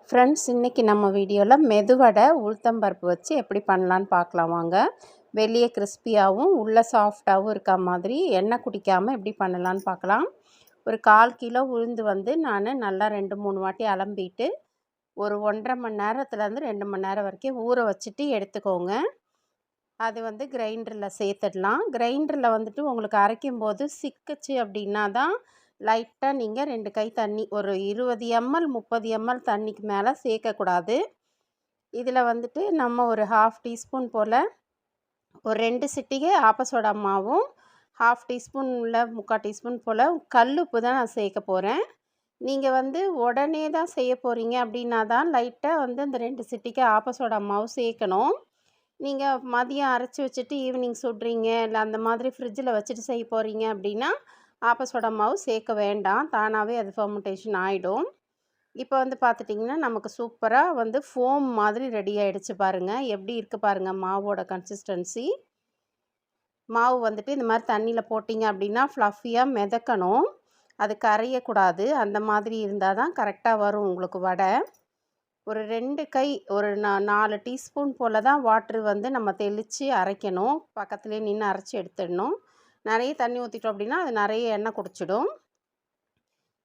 Friends, இன்றைக்கி நம்ம வீடியோவில் மெதுவடை உளுத்தம்பருப்பு வச்சு எப்படி பண்ணலான்னு பார்க்கலாம் வாங்க. வெளியே கிறிஸ்பியாகவும் உள்ளே சாஃப்டாகவும் இருக்க மாதிரி எண்ணெய் குடிக்காமல் எப்படி பண்ணலான்னு பார்க்கலாம். ஒரு 1/4 கிலோ உளுந்து நான் நல்லா 2-3 வாட்டி அலம்பிட்டு ஒரு 1.5 மணி நேரத்துலேருந்து 2 மணி நேரம் வரைக்கும் ஊற வச்சுட்டு எடுத்துக்கோங்க. அது கிரைண்டரில் சேர்த்துடலாம். கிரைண்டரில் உங்களுக்கு அரைக்கும் போது சிக்குச்சு அப்படின்னா தான் லைட்டாக நீங்கள் 2 கை தண்ணி, ஒரு 20 ml 30 ml தண்ணிக்கு மேலே சேர்க்கக்கூடாது. இதில் நம்ம ஒரு 1/2 டீஸ்பூன் போல், ஒரு 2 சிட்டிகை ஆப்பசோடா மாவும், 1/2 டீஸ்பூன் இல்லை 3/4 டீஸ்பூன் போல் கல்லுப்பு தான் நான் சேர்க்க போகிறேன். நீங்கள் உடனே தான் செய்ய போகிறீங்க அப்படின்னா தான் லைட்டாக அந்த 2 சிட்டிகை ஆப்பசோடா மாவு சேர்க்கணும். நீங்கள் மதியம் அரைச்சி வச்சுட்டு ஈவினிங் சுடுறீங்க, இல்லை அந்த மாதிரி ஃப்ரிட்ஜில் வச்சுட்டு செய்ய போகிறீங்க அப்படின்னா ஆப்பசோடா மாவு சேர்க்க வேண்டாம், தானாகவே அது ஃபெர்மெண்டேஷன் ஆகிடும். இப்போ பார்த்துட்டிங்கன்னா நமக்கு சூப்பராக ஃபோம் மாதிரி ரெடி ஆகிடுச்சு பாருங்கள். எப்படி இருக்குது பாருங்கள் மாவோட கன்சிஸ்டன்சி. மாவு இந்த மாதிரி தண்ணியில் போட்டிங்க அப்படின்னா ஃப்ளஃபியாக மிதக்கணும், அது கரையக்கூடாது. அந்த மாதிரி இருந்தால் தான் கரெக்டாக வரும் உங்களுக்கு வடை. ஒரு 2 கை, ஒரு 4 டீஸ்பூன் போல் தான் வாட்ரு நம்ம தெளித்து அரைக்கணும். பக்கத்துலேயே நின்று அரைச்சி எடுத்துடணும். நிறைய தண்ணி ஊற்றிட்டோம் அப்படின்னா அது நிறைய எண்ணெய் குடிச்சிடும்.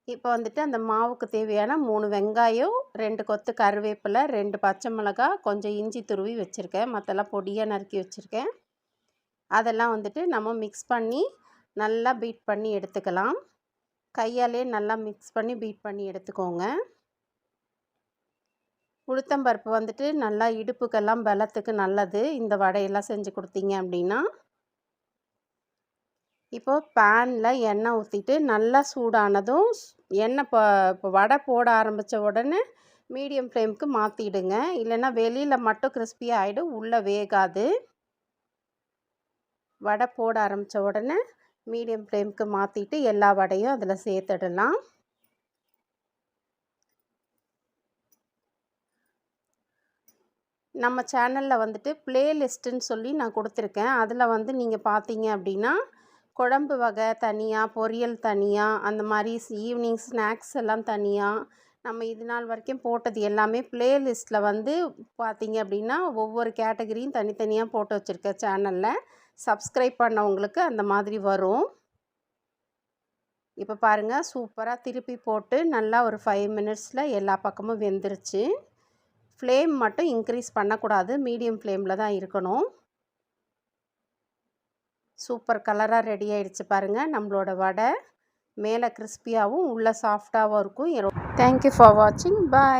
இப்போ அந்த மாவுக்கு தேவையான 3 வெங்காயம், 2 கொத்து கருவேப்பிலை, 2 பச்சை மிளகாய், கொஞ்சம் இஞ்சி துருவி வச்சுருக்கேன். மற்றெல்லாம் பொடியாக நறுக்கி வச்சுருக்கேன். அதெல்லாம் நம்ம மிக்ஸ் பண்ணி நல்லா பீட் பண்ணி எடுத்துக்கலாம். கையாலே நல்லா மிக்ஸ் பண்ணி பீட் பண்ணி எடுத்துக்கோங்க. உளுத்தம்பருப்பு நல்லா இடுப்புக்கெல்லாம் பலத்துக்கு நல்லது. இந்த வடையெல்லாம் செஞ்சு கொடுத்தீங்க அப்படின்னா. இப்போது பேனில் எண்ணெய் ஊற்றிட்டு நல்லா சூடானதும் எண்ணெய் இப்போ வடை போட ஆரம்பித்த உடனே மீடியம் ஃப்ளேமுக்கு மாற்றிடுங்க. இல்லைன்னா வெளியில் மட்டும் கிறிஸ்பியாக ஆகிடும், உள்ளே வேகாது. வடை போட ஆரம்பித்த உடனே மீடியம் ஃப்ளேமுக்கு மாற்றிட்டு எல்லா வடையும் அதில் சேர்த்துடலாம். நம்ம சேனலில் பிளேலிஸ்ட்டுன்னு சொல்லி நான் கொடுத்துருக்கேன். அதில் நீங்கள் பார்த்தீங்க அப்படின்னா குழம்பு வகை தனியாக, பொரியல் தனியாக, அந்த மாதிரி ஈவினிங் ஸ்நாக்ஸ் எல்லாம் தனியாக, நம்ம இது நாள் வரைக்கும் போட்டது எல்லாமே பிளேலிஸ்ட்டில் பார்த்தீங்க அப்படின்னா ஒவ்வொரு கேட்டகரியும் தனித்தனியாக போட்டு வச்சுருக்கேன் சேனலில். சப்ஸ்கிரைப் பண்ணவங்களுக்கு அந்த மாதிரி வரும். இப்போ பாருங்கள், சூப்பராக திருப்பி போட்டு நல்லா ஒரு 5 மினிட்ஸில் எல்லா பக்கமும் வெந்துருச்சு. ஃப்ளேம் மட்டும் இன்க்ரீஸ் பண்ணக்கூடாது, மீடியம் ஃப்ளேமில் தான் இருக்கணும். சூப்பர் கலராக ரெடி ஆகிடுச்சு பாருங்கள் நம்மளோட வடை. மேலே கிறிஸ்பியாகவும் உள்ளே சாஃப்டாகவும் இருக்கும். தேங்க்யூ ஃபார் வாட்சிங். பாய்.